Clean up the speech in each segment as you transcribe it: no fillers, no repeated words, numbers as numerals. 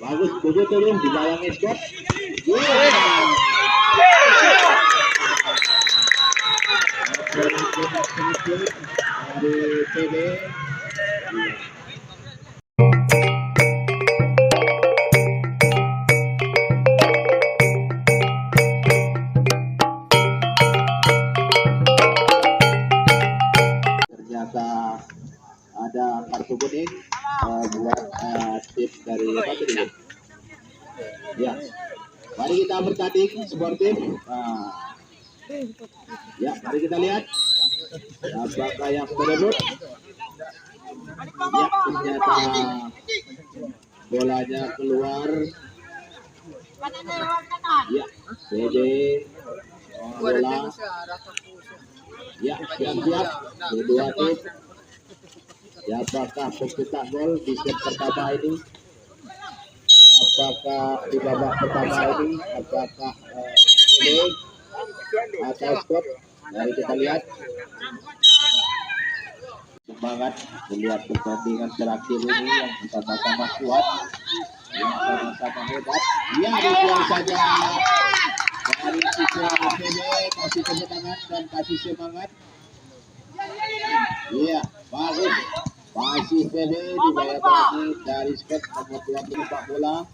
Bagus, turun di belakang Scott. Dari PB. Ternyata ada kartu kuning buat tim dari apa tadi? Ya, mari kita bertanding sportif. Ya, mari kita lihat apakah yang berebut. Ya, ternyata bolanya keluar. Ya, jadi bola. Ya, siap-siap kedua tim. Apakah pencetak gol di set pertama ini? Apakah di babak pertama ini? Apakah ini atau Scott? Mari kita lihat. Semangat melihat pertandingan terakhir ini yang sama-sama kuat, yang sama-sama hebat. Ya, dibuang saja dari siswa PB. Kasih tepuk tangan dan kasih semangat. Iya, bagus. Masih PB dibayar lagi dari Scott nomor 2 sepak bola.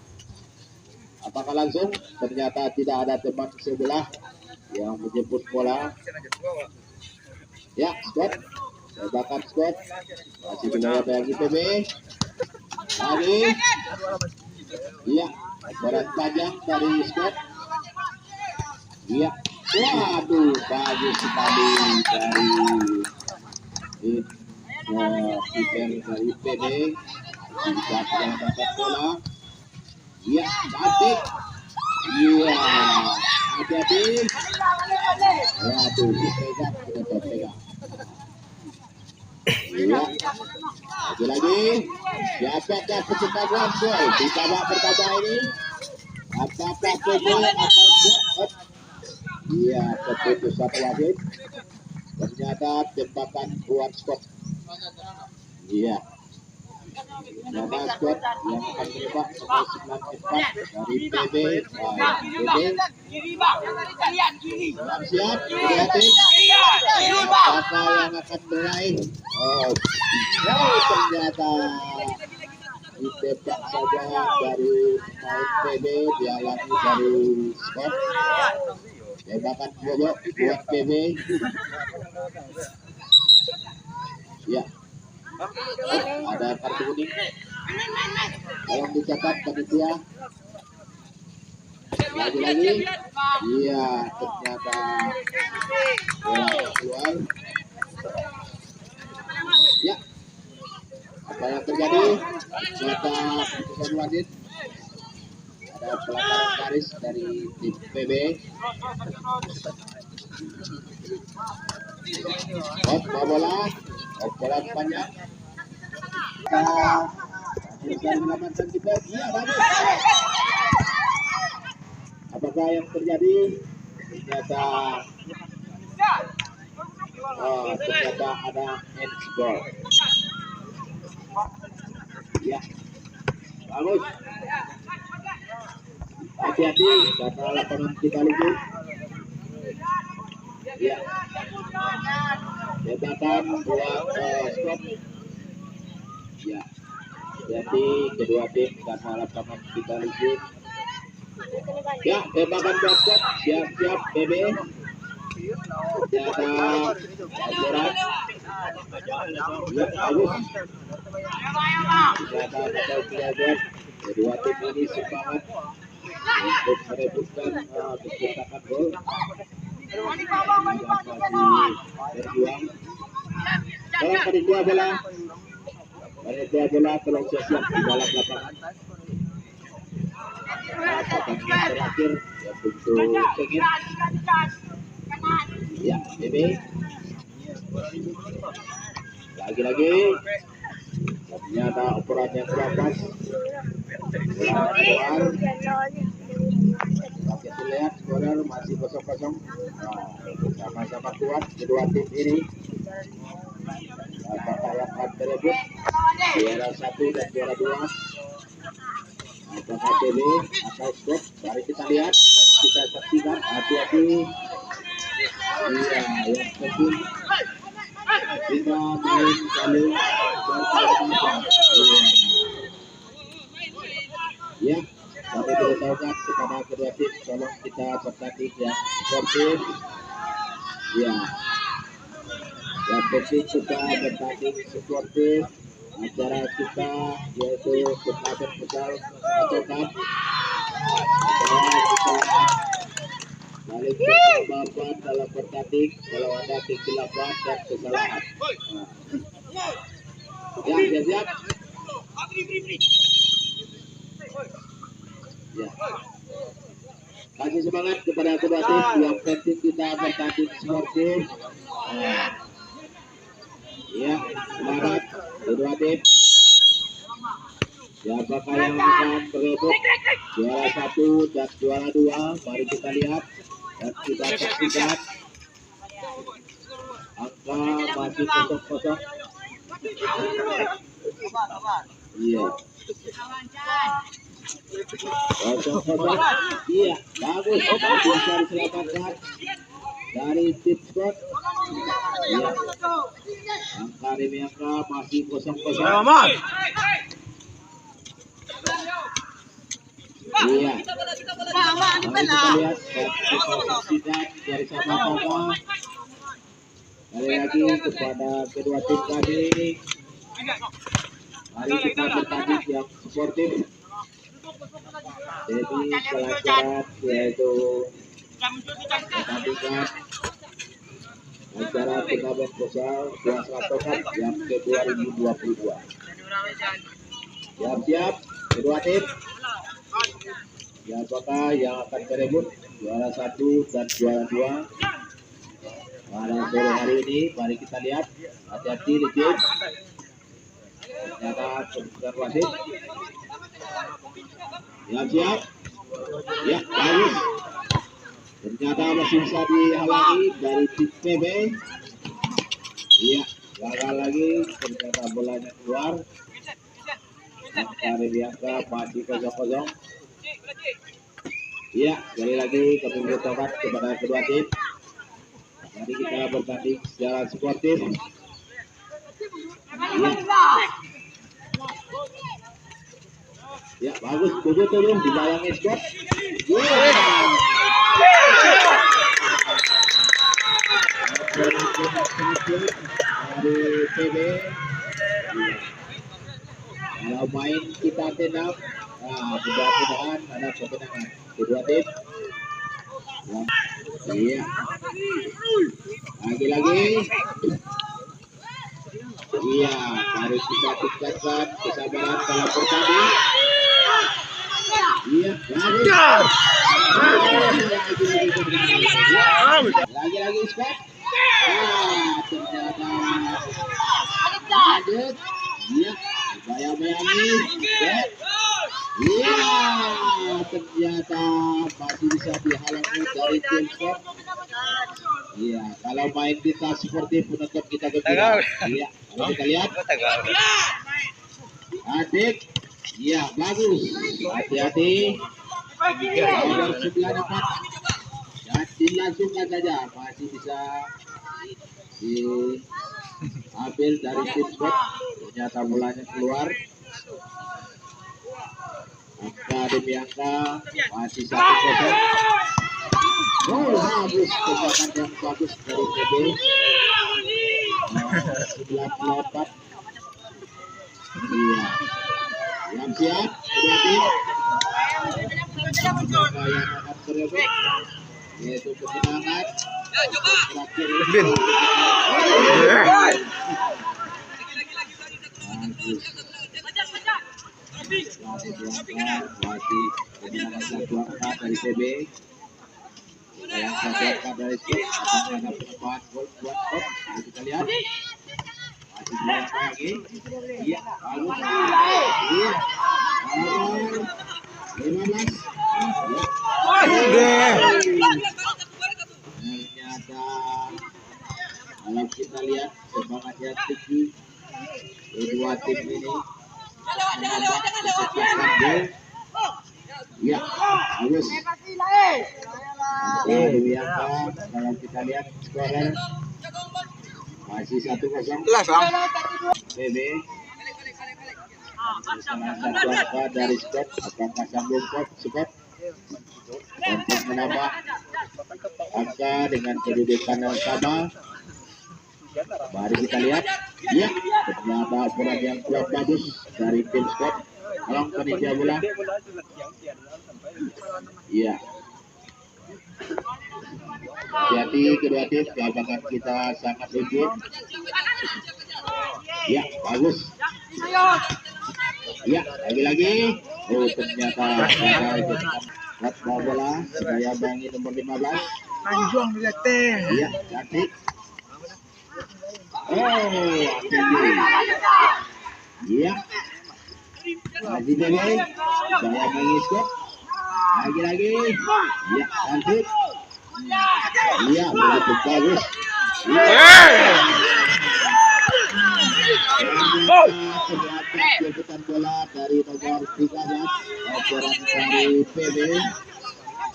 Apakah langsung? Ternyata tidak ada teman sebelah yang menjemput bola. Ya, Scott. Tembakan Scott. Masih dibayar lagi PB. Lagi. Iya, bola panjang dari Scott. Iya. Waduh, bagus sekali dari kiper dari PB. Tidak dapat bola. Iya, cantik. Iya, hati-hati. Waduh, pegang. Iya, lagi. Siapakah pencetak gol di babak pertama ini? Apakah PB atau Scott? Iya, keputusan wasit. Ternyata tembakan buat Scott. Iya. Nama Scott yang akan menembak nomor 94 dari PB. Siap, hati-hati. Siapa yang akan meraih? Ternyata ditembak saja dari main PB, dialami dari Scott. Tembakan pojok buat PB. Ya. Ada kartu kuning. Tolong dicatat panitia. Lagi-lagi. Iya, ternyata bola keluar. Ya. Apa yang terjadi? Ternyata keputusan wasit. Ada pelanggaran garis dari tim PB. Bola panjang. Menyelamatkan kita. Iya, bagus. Apakah yang terjadi? Ternyata ada handsball. Ya, bagus. Hati-hati karena lapangan kita lugu. Ya, tembakan buat Scott. Ya, jadi kedua tim karena lapangan kita lugu. Ya, tembakan buat Scott. Siap-siap PB. Ada laporan. Ya, bagus. Kedua tim ini semangat untuk merebutkan pencetakan gol. Berjuang. Tolong panitia bola tolong siap di dalam lapangan. Pertandingan terakhir untuk Cengit. Ya, PB. Lagi-lagi. Ternyata ukuran yang teratas. Kita lihat skor masih 0-0. Sama-sama kuat kedua tim ini. Apakah yang akan berebut juara 1 dan juara 2? apakah PB atau stop? Mari kita lihat dan kita saksikan. Hati-hati. Iya, yang penting kita main saling bersama-sama. Ya, kami beritahukan kepada kedua tim, tolong kita bertanding yang sportif. Ya, yang penting kita bertanding sportif. Acara kita yaitu turnamen futsal pasukan. Kita saling bersama dalam bertanding kalau ada kesilapan dan kesalahan. Ya, siap. Ya. Kasih semangat kepada kedua tim. Yang penting kita bertanding sportif. Ya, semangat kedua tim. Siapakah yang akan berebut juara 1 dan juara 2? Mari kita lihat dan kita saksikan. Angka masih kosong-kosong. Iya. Kosong-kosong. Iya, bagus. Bisa diselamatkan dari tim sport. Iya. Angka Demiangka masih kosong-kosong. Iya. Mari kita lihat dan kita saksikan dari sama-sama. Kali lagi kepada kedua tim tadi. Mari kita bertanding yang sportif. Jadi pelajaran yaitu pertandingan acara turnamen futsal kelas Ratokan yang ke-2022. Siap-siap kedua tim. Siapakah yang akan berebut juara 1 dan juara 2 pada sore hari ini? Mari kita lihat. Hati-hati licin. Ternyata keputusan wasit. Siap-siap. Ya, bagus. Ternyata masih bisa dihalangi dari tim PB. Iya, gagal lagi. Ternyata bolanya keluar. Dari biasa masih kosong-kosong. Iya, sekali lagi kami bertobat kepada kedua tim. Mari kita bertanding secara sportif. Ya, bagus. 7-7 di belakang skor. Dari PB. Kalau main kita tenang, mudah-mudahan ada kemenangan kedua tim. Iya. Lagi-lagi. Iya, harus kita tingkatkan kesabaran dalam bertanding. Iya, lagi-lagi skor. Ternyata lanjut. Iya, bayang-bayangi. Iya, ternyata masih bisa dihalangi dari tim sport. Iya, kalau main kita seperti penonton kita gembira. Iya, kalau kita lihat. Adik, iya bagus. Hati-hati. Nomor 94. Dan dilangsungkan saja, masih bisa diambil dari tim sport. Ternyata bolanya keluar. Angka Demiangka masih 1-0. Oh, bagus tembakan yang bagus dari PB. 94. Iya. Yang siap, berarti yang akan berebut yaitu kemenangan. Terakhir masih kemenangan 1-4 dari PB. Yang 1-4 dari skor akan ada penambahan gol buat Top. Kita lihat. Masih dilakukan lagi. Iya, bagus. Iya. 15. Ternyata kalau kita lihat semangatnya tinggi kedua tim ini menambah kesuksesan gol. Ya, bagus. Kalau kita lihat skornya masih 1-0. PB. Salah satu apa dari Scott, apakah sambung Scott untuk menambah angka dengan kedudukan yang sama. Mari kita lihat. Ya, ternyata bola yang kuat bagus dari tim Scott. Tolong panitia bola. Iya. Jadi kedua tim lapangan kita sangat unggul. Ya, bagus. Ya, lagi-lagi. Oh, ternyata buat bola saya bangi nomor 15. Anjong dilatih. Iya, cantik. Oh, tinggi. Iya. Lagi deh, saya bangi skop. Lagi-lagi. Iya, cantik. Iya, begitu bagus. Jemputan bola dari nomor 13 operan dari PB.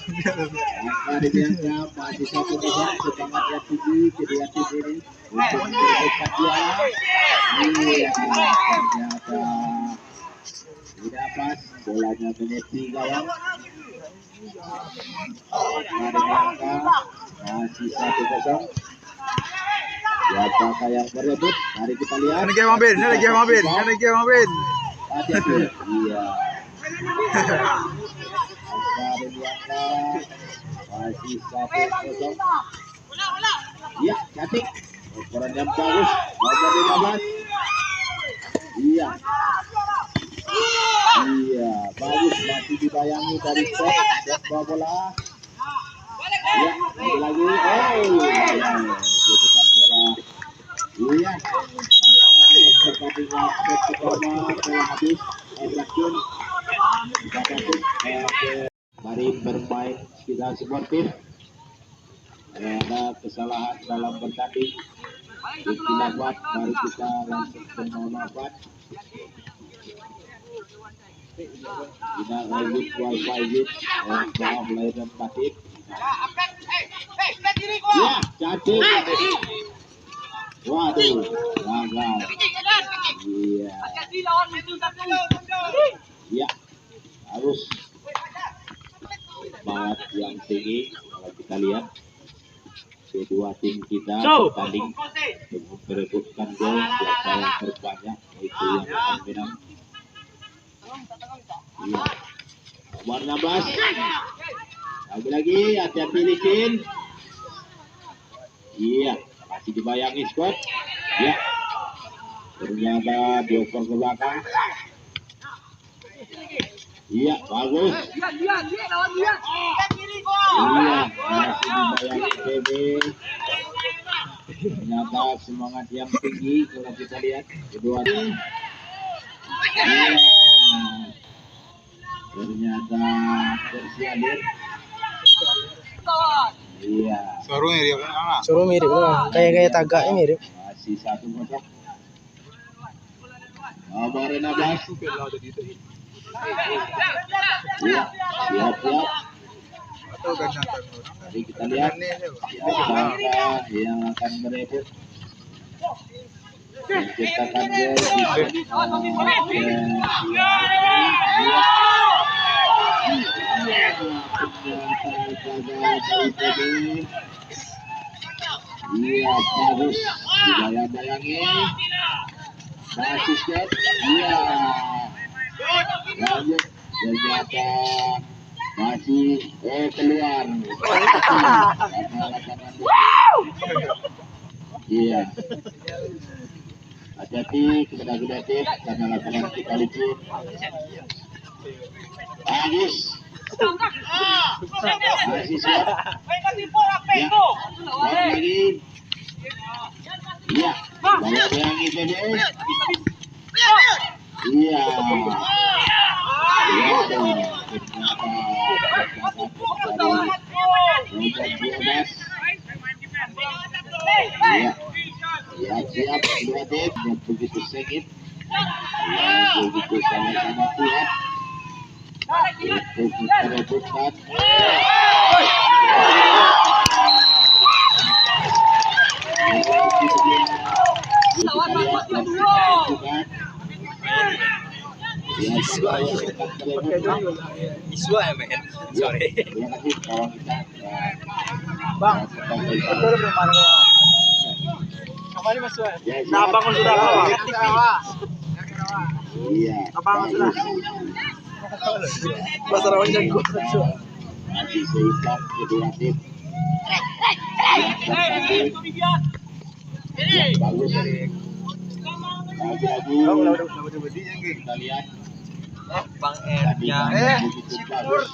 Angka dibiarkan masih 1-0. Semangat yang tinggi kedua tim ini untuk merebutkan juara. Iya, ternyata tidak pas, bolanya menyepi gawang. Angka masih 1-0. Siapakah yang berebut? Mari kita lihat. Ini game Mabin. Hati-hati. Iya. Angka Bianca masih 1-0. Iya, cantik. Ukuran yang bagus. Nomor 15. Iya. Iya, bagus. Masih dibayangi dari skor bola. Iya, lagi. Oh, jemputan bola. Iya. Pertandingan set pertama telah habis. Berakhir. Mari bermain kita sportif. Ada kesalahan dalam bertanding. Istilahat, mari kita langsung bermanfaat. Kita lanjut wajib maaf lahir dan batin. Ya, cantik. Waduh, gagal. Iya. Ya, harus semangat yang tinggi. Kalau kita lihat kedua tim kita bertanding untuk merebutkan gol siapa yang terbanyak itu yang akan menang. Ya. Nomor 16. Lagi-lagi hati-hati licin. Iya, masih dibayangi Scott. Ya. Ternyata dioper ke belakang. Iya, bagus. Iya, masih dibayangi PB. Ternyata semangat yang tinggi kalau kita lihat kedua tim. Iya. Ternyata tersialir. Iya. Suruh mirip loh. Kayak tagaknya mirip. Masih 1-0. Nomor 16. Iya, siap-siap. Mari kita lihat siapa yang akan berebut menciptakan gol. Iya, bagus. Dibayang-bayangi. Masih set. Iya. Lanjut. Ternyata masih keluar. Iya. Hati-hati kepada tim karena lapangan kita licin. Bagus. Masih siap. Ya. Lagi. Iya. Bayang-bayangi PB. Iya. Siap dua tim yang begitu sengit, yang begitu sama-sama kuat. Kita rebutkan. Iswa ya men, sorry. Terima kasih kawan kita. Bang, betul bermain. Kemarin Mas Wan. Nah, bangun sudah kawan. Iya. Abang sudah. Mas Rawan jago. Masih seimbang kedua tim. Bagus. Lagi-lagi kita lihat Bang Ernya. begitu bagus.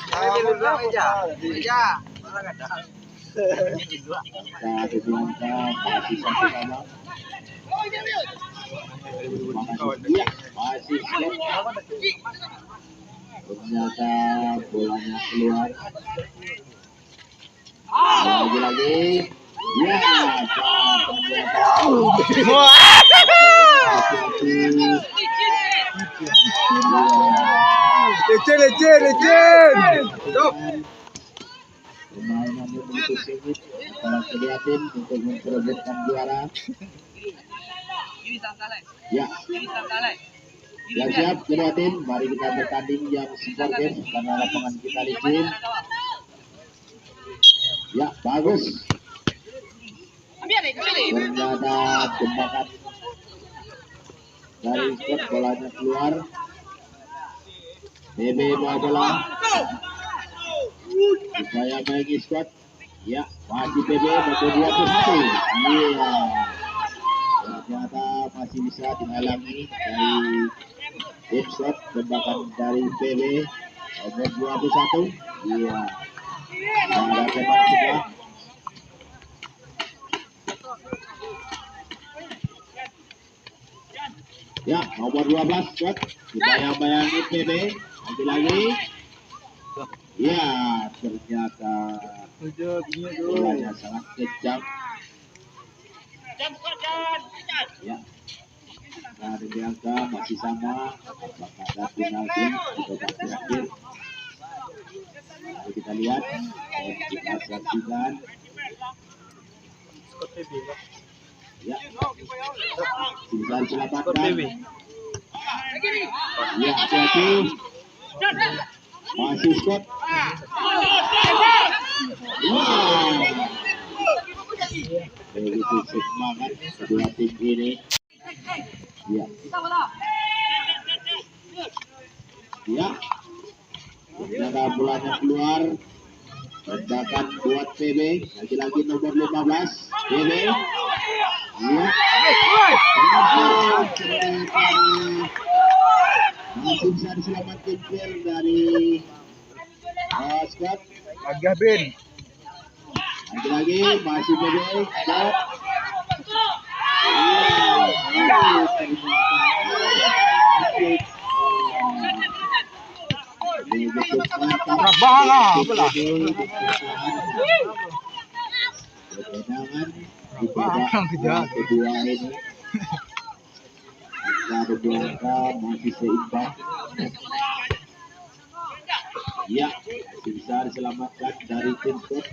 Satu langkah masih satu sama. Iya, masih slot. Ternyata bolanya keluar. Lagi-lagi. Ya, Lecen. permainan yang begitu sengit antara kedua tim untuk memperebutkan juara. Ya, yang siap kedua tim, mari kita bertanding yang sport game karena lapangan kita licin. Ya, bagus. Ternyata tembakan dari skot, bolanya keluar. BB bawa bola. Upaya baik skot. Ya, masih BB nomor 21. Iya. Ternyata masih bisa dihalangi dari tip shot tembakan dari BB nomor 21. Iya. Ada tembak sebelah. Ya, nomor 12 shot. Dibayang-bayangi PB. Lagi-lagi. Ya, ternyata bolanya sangat kejam. Ya. Nah, di angka masih sama. Apakah ada penalti atau terakhir? Mari kita lihat. Kita saksikan. Ya, bisa diselamatkan. Ya, hati-hati. Masih skot. Begitu semangat kedua tim ini. Ya. Ya. Ternyata bolanya keluar. Ledakan buat PB. Lagi-lagi nomor 15. PB. Ya. Masih bisa diselamatkan player dari Scott. Agak Ben. Lagi-lagi masih PB. Scott. Bahala, belah. Ketenangan di babak kedua ini. Angka belakang masih seimbang. Ya, masih bisa diselamatkan dari tim Scott.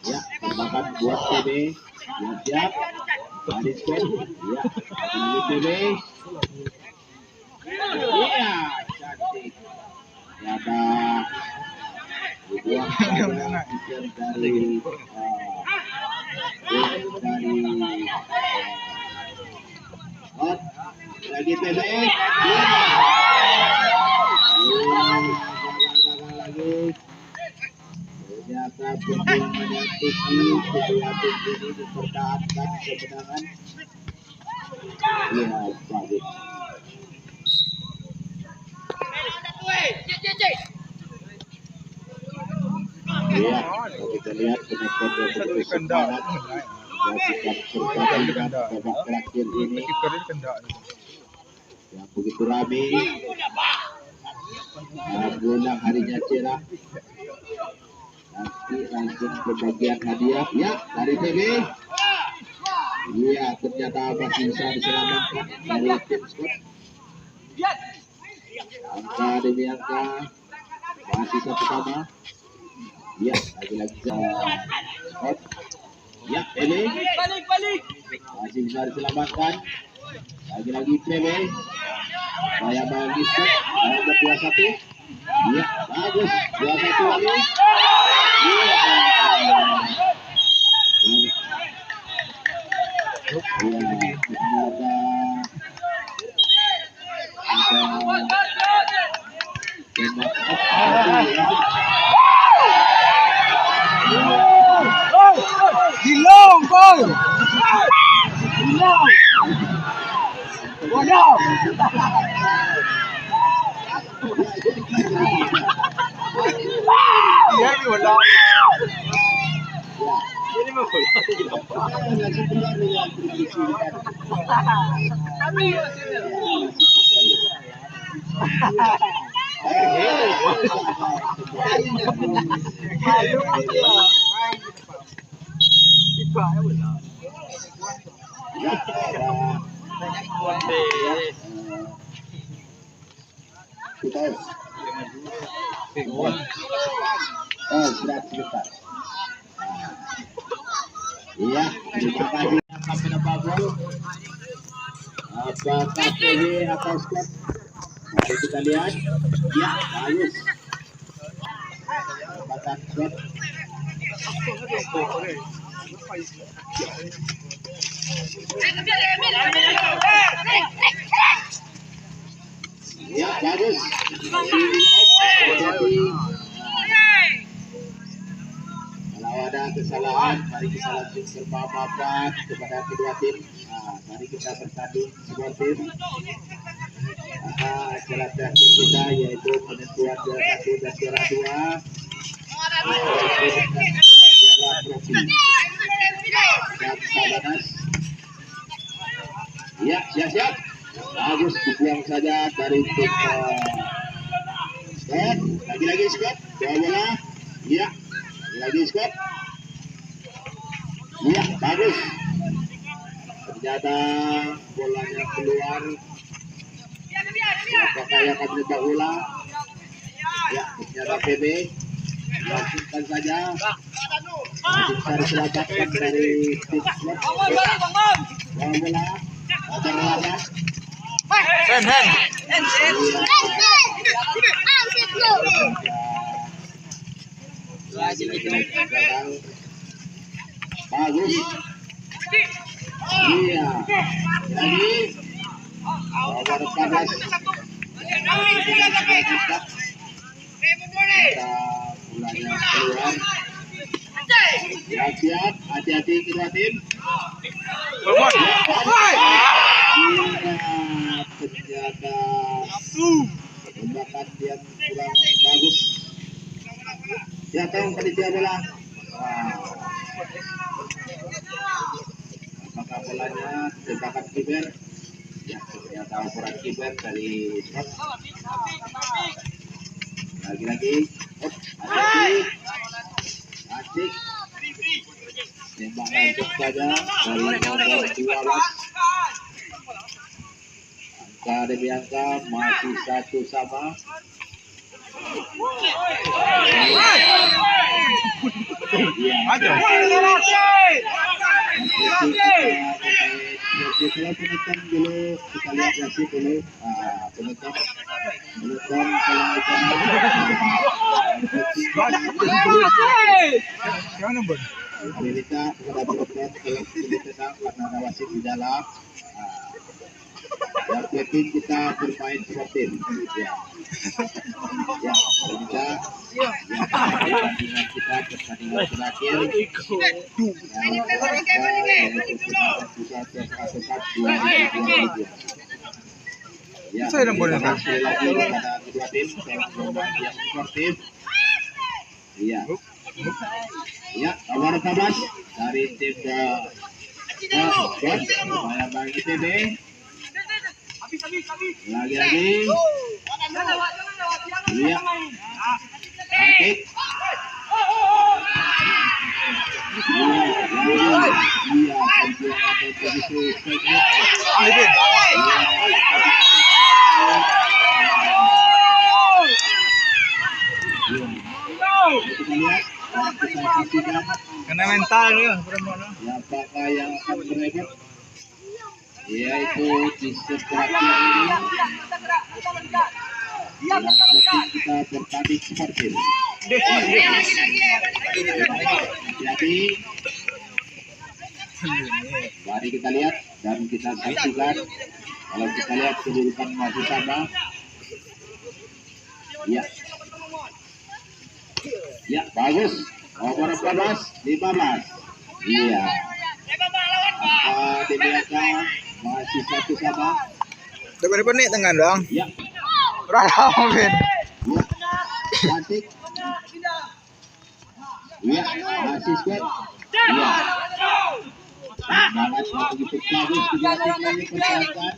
Ya, tembakan buat PB. Ya, siap. Dari Scott. Ya, lagi PB. Iya, cantik. Ternyata dibuang saja dari Scott. Lagi PB. Lagi. Ternyata perjuangannya tinggi, kedua tim ini mempertahankan kemenangan. Ya, bagus. Ya, kita lihat penonton yang begitu semangat melakukan pertandingan babak terakhir ini yang begitu ramai. Mengulang harinya cerah. Nanti langsung ke bagian hadiah. Ya, dari PB. Iya, ternyata masih bisa diselamatkan dari tim Scott. Angka demi angka masih satu sama. Ya, lagi-lagi Scott. Ya, Pele masih bisa diselamatkan. Lagi-lagi Pele. Saya bagi Scott. Saya berdua satu. Ya, bagus. 2-1 lagi. Gilong, boy. Gilong. Bodoh. Iya, bodoh. Ini mah sebentar. Iya, terima kasih kepada Babol. Apakah PW atau Scott? Mari kita lihat. Ya, bagus. Apakah Scott? Ya, bagus. Kalau ada kesalahan, mari kita langsung bermaafkan kepada kedua tim. Mari kita bersanding semua tim. Acara terakhir kita yaitu penentuan juara 1 dan juara 2. Piala trofi. Dan Sabanas. Ya, siap-siap. Bagus, dibuang saja dari tim Scott. Lagi-lagi Scott. Bawa bola. Ya. Lagi Scott. Ya, bagus. Ternyata bolanya keluar. Apakah yang akan menembak bola? Ya, ternyata PB. Langsungkan saja. Bisa diselamatkan dari tim Scott. Bawa bola. Ada bola. Bagus. Iya. Lagi. Power panas. Mulanya keluar. Siap-siap. Hati-hati kedua tim. Ternyata tembakan yang kurang bagus. Siapa yang panitia bola? Apakah bolanya tembakan kiper? Ya, ternyata ukuran kiper dari Scott. Lagi-lagi, asik. Tembakan untuk saja dari nomor 12. Angka demi angka masih satu sama. Penonton dulu kita lihat wasit dulu. Penonton Amerika kepada penonton kalau kita karena ada wasit di dalam. Yang penting kita bermain seperti tim. Ya, kita pertandingan terakhir. Ya, saya lagi pada kedua tim yang sportif. Iya. Ya, nomor 14 dari tim saya bagi TB. Lagi-lagi. Iya. Cantik. Iya. Kena mental ya. Siapakah yang akan berebut? Yaitu di set terakhir ini. Yang penting kita bertanding sportif. Jadi mari kita lihat dan kita saksikan. Kalau kita lihat kedudukan masih sama. Ya. Ya, bagus. Nomor 14, 15. Iya. Apa di belakang masih satu sama. Depan nih tengah dong. Ya. Berapa Ben? Ya. Cantik. Ya, masih squad. Ya. Banget begitu bagus kegiatan ini persiapan.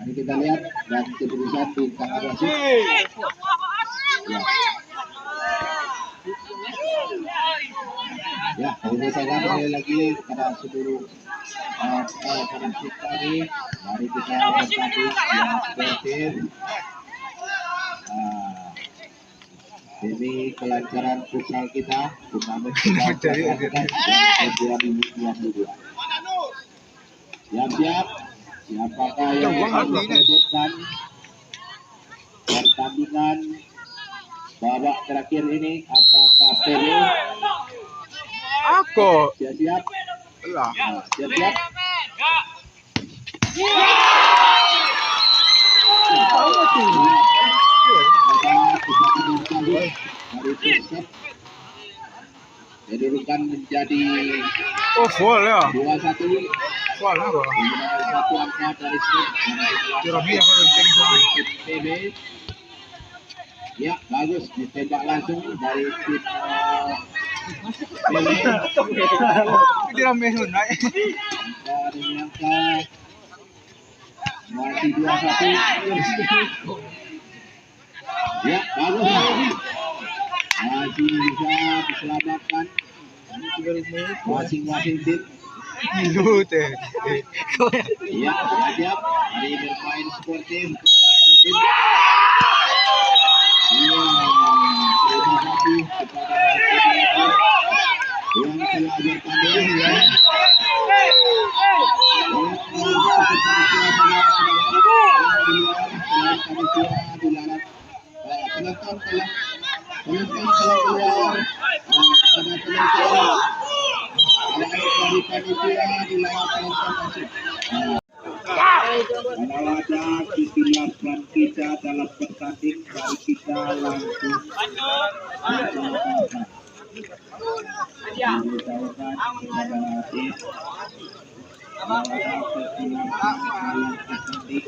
Mari kita lihat dan keputusan di tangan wasit. Ya, keputusan kembali lagi kepada seluruh penonton kami. Mari kita bertanding yang sportif. Demi kelancaran futsal kita, turnamen kita lakukan 2022. Siap-siap. Siapakah yang akan merebutkan pertandingan babak terakhir ini? Apakah Pele? Aku. Siap-siap. Siap-siap. Kedudukan menjadi Full ya. 2-1. Full apa? Satu angka dari skor. PB. Ya, bagus ditembak langsung dari tim PB. Tidak mehun naik. Dari angka masih 2-1. Ya, bagus. Masih bisa diselamatkan masing-masing tim. Minut eh. Ya, siap. Mari bermain sportif kepada tim. Ya, terima kasih kepada tim yang telah bertanding ya. Penonton telah keluar pada penonton dari panitia dilarang penonton masuk. Kalau ada kesilapan kita dalam bertanding, mari kita langsung memberitahukan kepada tim. Kalau ada kesilapan dalam bertanding